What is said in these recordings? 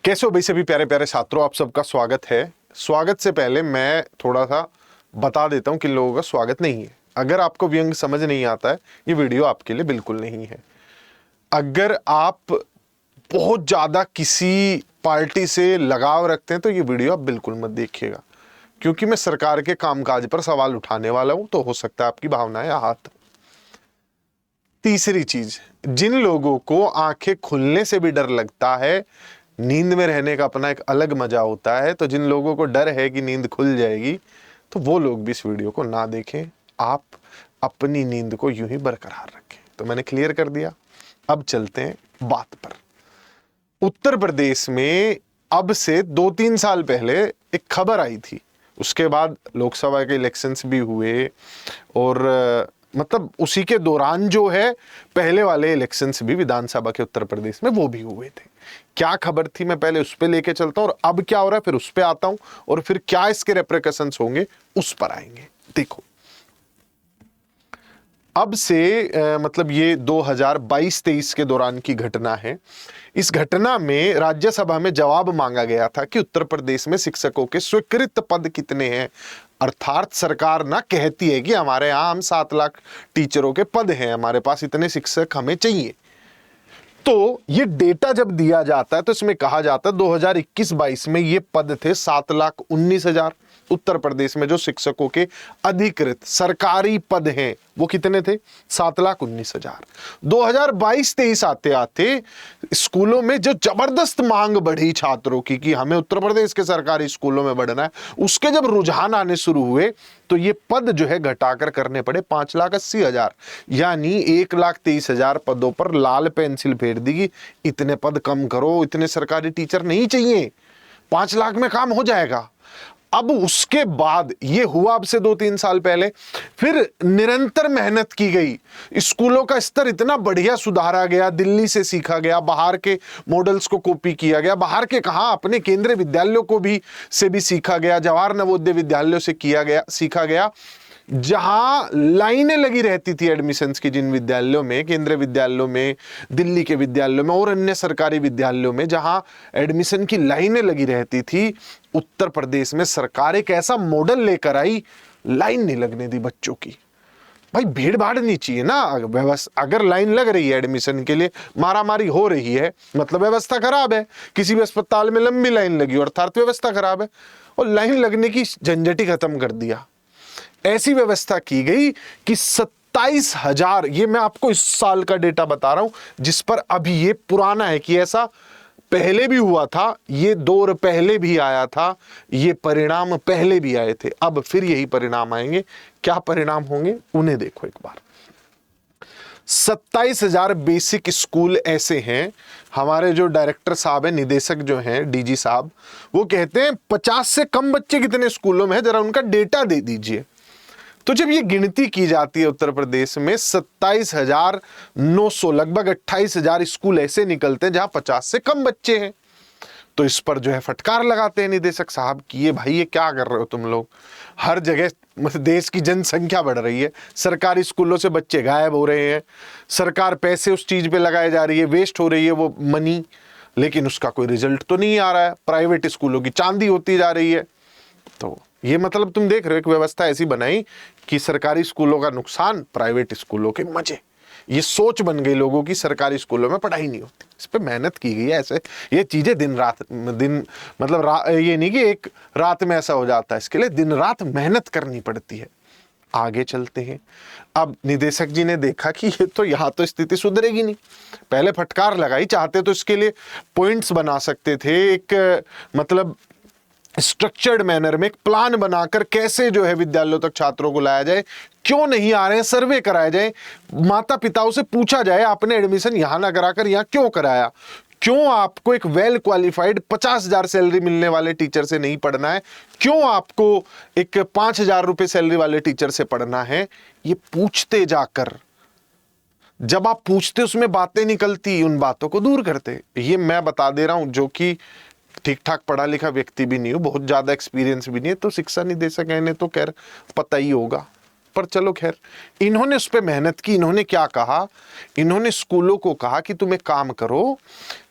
कैसे हो भाई सभी प्यारे प्यारे छात्रों, आप सबका स्वागत है। स्वागत से पहले मैं थोड़ा सा बता देता हूं कि लोगों का स्वागत नहीं है। अगर आपको व्यंग समझ नहीं आता है, ये वीडियो आपके लिए बिल्कुल नहीं है। अगर आप बहुत ज्यादा किसी पार्टी से लगाव रखते हैं तो ये वीडियो आप बिल्कुल मत देखिएगा, क्योंकि मैं सरकार के कामकाज पर सवाल उठाने वाला हूं, तो हो सकता है आपकी भावनाएं आहत। तीसरी चीज, जिन लोगों को आंखें खुलने से भी डर लगता है, नींद में रहने का अपना एक अलग मजा होता है, तो जिन लोगों को डर है कि नींद खुल जाएगी, तो वो लोग भी इस वीडियो को ना देखें। आप अपनी नींद को यूं ही बरकरार रखें। तो मैंने क्लियर कर दिया। अब चलते हैं बात पर। उत्तर प्रदेश में अब से 2-3 साल पहले एक खबर आई थी, उसके बाद लोकसभा के इलेक्शंस भी हुए और मतलब उसी के दौरान जो है पहले वाले इलेक्शंस भी विधानसभा के उत्तर प्रदेश में वो भी हुए थे। क्या खबर थी, मैं पहले उस पे लेके चलता हूं और अब क्या हो रहा है फिर उस पे आता हूं और फिर क्या इसके रेप्रिकॉशंस होंगे उस पर आएंगे। देखो, अब से मतलब ये 2022-23 के दौरान की घटना है। इस घटना में राज्यसभा में जवाब मांगा गया था कि उत्तर प्रदेश में शिक्षकों के स्वीकृत पद कितने हैं। अर्थात सरकार ना कहती है कि हमारे यहाँ हम 7 लाख टीचरों के पद हैं, हमारे पास इतने शिक्षक हमें चाहिए। तो ये डेटा जब दिया जाता है तो इसमें कहा जाता है 2021-22 में ये पद थे 7,19,000। उत्तर प्रदेश में जो शिक्षकों के अधिकृत सरकारी पद हैं वो कितने थे? 7,19,000। 2022-23 आते आते स्कूलों में जो जबरदस्त मांग बढ़ी छात्रों की कि हमें उत्तर प्रदेश के सरकारी स्कूलों में बढ़ना है, उसके जब रुझान आने शुरू हुए तो ये पद जो है घटाकर करने पड़े 5,80,000। यानी 1,23,000 पदों पर लाल पेंसिल फेर दी कि इतने पद कम करो, इतने सरकारी टीचर नहीं चाहिए, 5 लाख में काम हो जाएगा। अब उसके बाद ये हुआ अब से 2-3 साल पहले, फिर निरंतर मेहनत की गई, स्कूलों का स्तर इतना बढ़िया सुधारा गया, दिल्ली से सीखा गया, बाहर के मॉडल्स को कॉपी किया गया, बाहर के कहां अपने केंद्रीय विद्यालयों को भी सीखा गया, जवाहर नवोदय विद्यालयों से सीखा गया, जहां लाइनें लगी रहती थी एडमिशन्स की, जिन विद्यालयों में, केंद्रीय विद्यालयों में, दिल्ली के विद्यालयों में और अन्य सरकारी विद्यालयों में जहां एडमिशन की लाइनें लगी रहती थी, उत्तर प्रदेश में सरकार एक ऐसा मॉडल लेकर आई, लाइन नहीं लगने दी बच्चों की। भाई भीड़ भाड़ नहीं चाहिए ना, अगर लाइन लग रही है एडमिशन के लिए, मारामारी हो रही है, मतलब व्यवस्था खराब है। किसी भी अस्पताल में लंबी लाइन लगी और अर्थात व्यवस्था खराब है, और लाइन लगने की झंझट ही खत्म कर दिया। ऐसी व्यवस्था की गई कि 27,000, ये मैं आपको इस साल का डेटा बता रहा हूं, जिस पर अभी ये पुराना है कि ऐसा पहले भी हुआ था, ये दौर पहले भी आया था, ये परिणाम पहले भी आए थे, अब फिर यही परिणाम आएंगे। क्या परिणाम होंगे उन्हें देखो एक बार। 27,000 बेसिक स्कूल ऐसे हैं। हमारे जो डायरेक्टर साहब हैं, निदेशक जो हैं, डीजी साहब, वो कहते हैं 50 से कम बच्चे कितने स्कूलों में है, जरा उनका डेटा दे दीजिए। तो जब ये गिनती की जाती है उत्तर प्रदेश में 27,900, लगभग 28,000 स्कूल ऐसे निकलते हैं जहां 50 से कम बच्चे हैं। तो इस पर जो है फटकार लगाते हैं निदेशक साहब कि ये भाई ये क्या कर रहे हो तुम लोग, हर जगह मतलब देश की जनसंख्या बढ़ रही है, सरकारी स्कूलों से बच्चे गायब हो रहे हैं, सरकार पैसे उस चीज पे लगाए जा रही है, वेस्ट हो रही है वो मनी, लेकिन उसका कोई रिजल्ट तो नहीं आ रहा है, प्राइवेट स्कूलों की चांदी होती जा रही है। तो ये मतलब तुम देख रहे हो एक व्यवस्था ऐसी बनाई कि सरकारी स्कूलों का नुकसान, प्राइवेट स्कूलों के मजे। ये सोच बन गई लोगों की, सरकारी स्कूलों में पढ़ाई नहीं होती। इस पे मेहनत की गई है, ऐसे ये चीजें दिन मतलब ये नहीं कि एक रात में ऐसा हो जाता है, इसके लिए दिन रात मेहनत करनी पड़ती है। आगे चलते हैं। अब निदेशक जी ने देखा कि ये तो यहाँ तो स्थिति सुधरेगी नहीं, पहले फटकार लगाई, चाहते तो इसके लिए पॉइंट्स बना सकते थे, एक मतलब स्ट्रक्चर्ड मैनर में एक प्लान बनाकर कैसे जो है विद्यालयों तक छात्रों को लाया जाए, क्यों नहीं आ रहे हैं सर्वे कराया जाए, माता पिताओं से पूछा जाए आपने एडमिशन यहां ना कराकर यहां क्यों कराया, क्यों आपको एक वेल क्वालिफाइड 50,000 सैलरी मिलने वाले टीचर से नहीं पढ़ना है, क्यों आपको एक 5,000 रुपए सैलरी वाले टीचर से पढ़ना है। ये पूछते जाकर, जब आप पूछते उसमें बातें निकलती, उन बातों को दूर करते। ये मैं बता दे रहा हूं जो कि ठीक ठाक पढ़ा लिखा व्यक्ति भी नहीं हो, बहुत ज्यादा एक्सपीरियंस भी नहीं है, तो शिक्षा निदेशक है, तो खैर पता ही होगा। पर चलो खैर, इन्होंने उस पर मेहनत की। इन्होंने क्या कहा, इन्होंने स्कूलों को कहा कि तुम एक काम करो,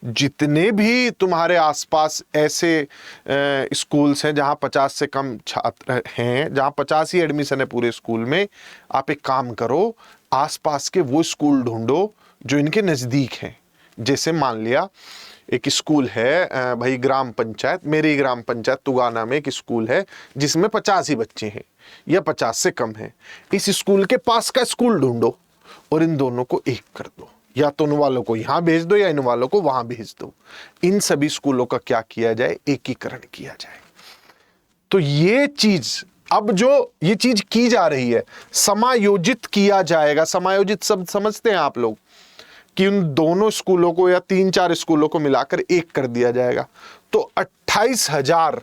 जितने भी तुम्हारे आसपास ऐसे स्कूल्स हैं जहां 50 से कम छात्र हैं, जहां 50 ही एडमिशन है पूरे स्कूल में, आप एक काम करो, आसपास के वो स्कूल ढूंढो जो इनके नज़दीक हैं। जैसे मान लिया एक स्कूल है भाई, ग्राम पंचायत, मेरी ग्राम पंचायत तुगाना में एक स्कूल है जिसमें 50 ही बच्चे हैं या 50 से कम हैं। इस स्कूल के पास का स्कूल ढूंढो और इन दोनों को एक कर दो, या तो उन वालों को यहाँ भेज दो या इन वालों को वहां भेज दो। इन सभी स्कूलों का क्या किया जाए, एकीकरण किया जाए। तो ये चीज, अब जो ये चीज की जा रही है, समायोजित किया जाएगा। समायोजित शब्द समझते हैं आप लोग, कि उन दोनों स्कूलों को या 3-4 स्कूलों को मिलाकर एक कर दिया जाएगा। तो 28,000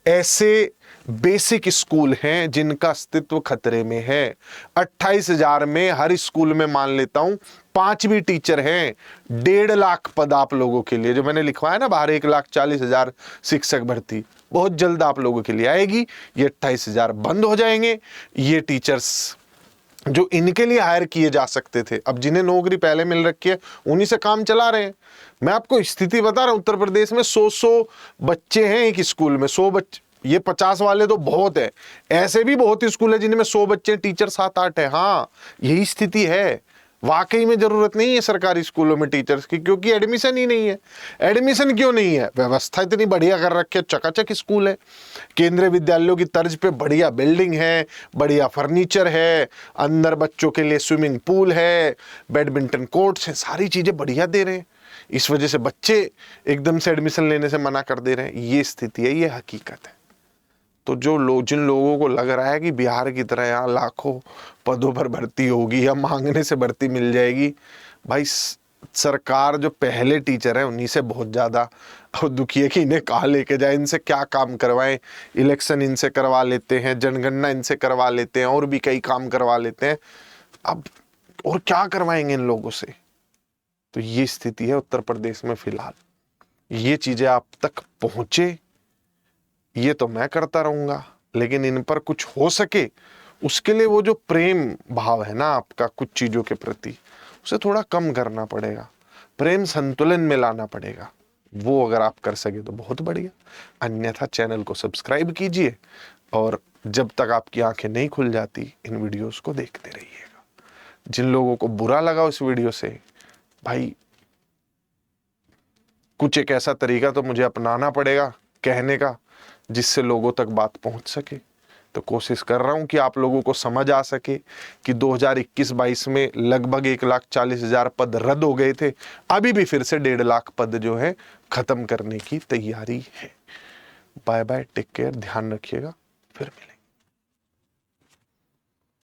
ऐसे बेसिक स्कूल हैं जिनका अस्तित्व खतरे में है। 28,000 में हर स्कूल में मान लेता हूं 5 भी टीचर हैं। 1.5 लाख पद आप लोगों के लिए, जो मैंने लिखवाया ना बाहर, 1,40,000 शिक्षक भर्ती बहुत जल्द आप लोगों के लिए आएगी। ये 28,000 बंद हो जाएंगे। ये टीचर्स जो इनके लिए हायर किए जा सकते थे, अब जिन्हें नौकरी पहले मिल रखी है उन्हीं से काम चला रहे हैं। मैं आपको स्थिति बता रहा हूं, उत्तर प्रदेश में 100 बच्चे हैं एक स्कूल में, 100 बच्चे। ये 50 वाले तो बहुत है, ऐसे भी बहुत स्कूल है जिनमें 100 बच्चे, टीचर 7-8 है। हाँ, यही स्थिति है। वाकई में जरूरत नहीं है सरकारी स्कूलों में टीचर्स की, क्योंकि एडमिशन ही नहीं है। एडमिशन क्यों नहीं है? व्यवस्था इतनी बढ़िया कर रखी है, चकाचक स्कूल है, केंद्रीय विद्यालयों की तर्ज पे बढ़िया बिल्डिंग है, बढ़िया फर्नीचर है, अंदर बच्चों के लिए स्विमिंग पूल है, बैडमिंटन कोर्ट्स हैं, सारी चीजें बढ़िया दे रहे हैं। इस वजह से बच्चे एकदम से एडमिशन लेने से मना कर दे रहे हैं। ये स्थिति है, ये हकीकत है। तो जिन लोगों को लग रहा है कि बिहार की तरह यहाँ लाखों पदों पर भर्ती होगी या मांगने से भर्ती मिल जाएगी, भाई सरकार जो पहले टीचर है उन्हीं से बहुत ज़्यादा दुखी है कि इन्हें कहाँ लेके जाए, इनसे क्या काम करवाएं। इलेक्शन इनसे करवा लेते हैं, जनगणना इनसे करवा लेते हैं, और भी कई काम करवा लेते हैं। अब और क्या करवाएंगे इन लोगों से? तो ये स्थिति है उत्तर प्रदेश में फिलहाल। ये चीज़ें आप तक पहुँचे ये तो मैं करता रहूंगा, लेकिन इन पर कुछ हो सके उसके लिए वो जो प्रेम भाव है ना आपका कुछ चीजों के प्रति, उसे थोड़ा कम करना पड़ेगा, प्रेम संतुलन में लाना पड़ेगा। वो अगर आप कर सके तो बहुत बढ़िया, अन्यथा चैनल को सब्सक्राइब कीजिए और जब तक आपकी आंखें नहीं खुल जाती इन वीडियोस को देखते रहिएगा। जिन लोगों को बुरा लगा उस वीडियो से, भाई कुछ एक ऐसा तरीका तो मुझे अपनाना पड़ेगा कहने का जिससे लोगों तक बात पहुंच सके। तो कोशिश कर रहा हूं कि आप लोगों को समझ आ सके कि 2021-22 में लगभग 1,40,000 पद रद्द हो गए थे, अभी भी फिर से 1.5 लाख पद जो है खत्म करने की तैयारी है। बाय बाय, टेक केयर, ध्यान रखिएगा, फिर मिलेंगे।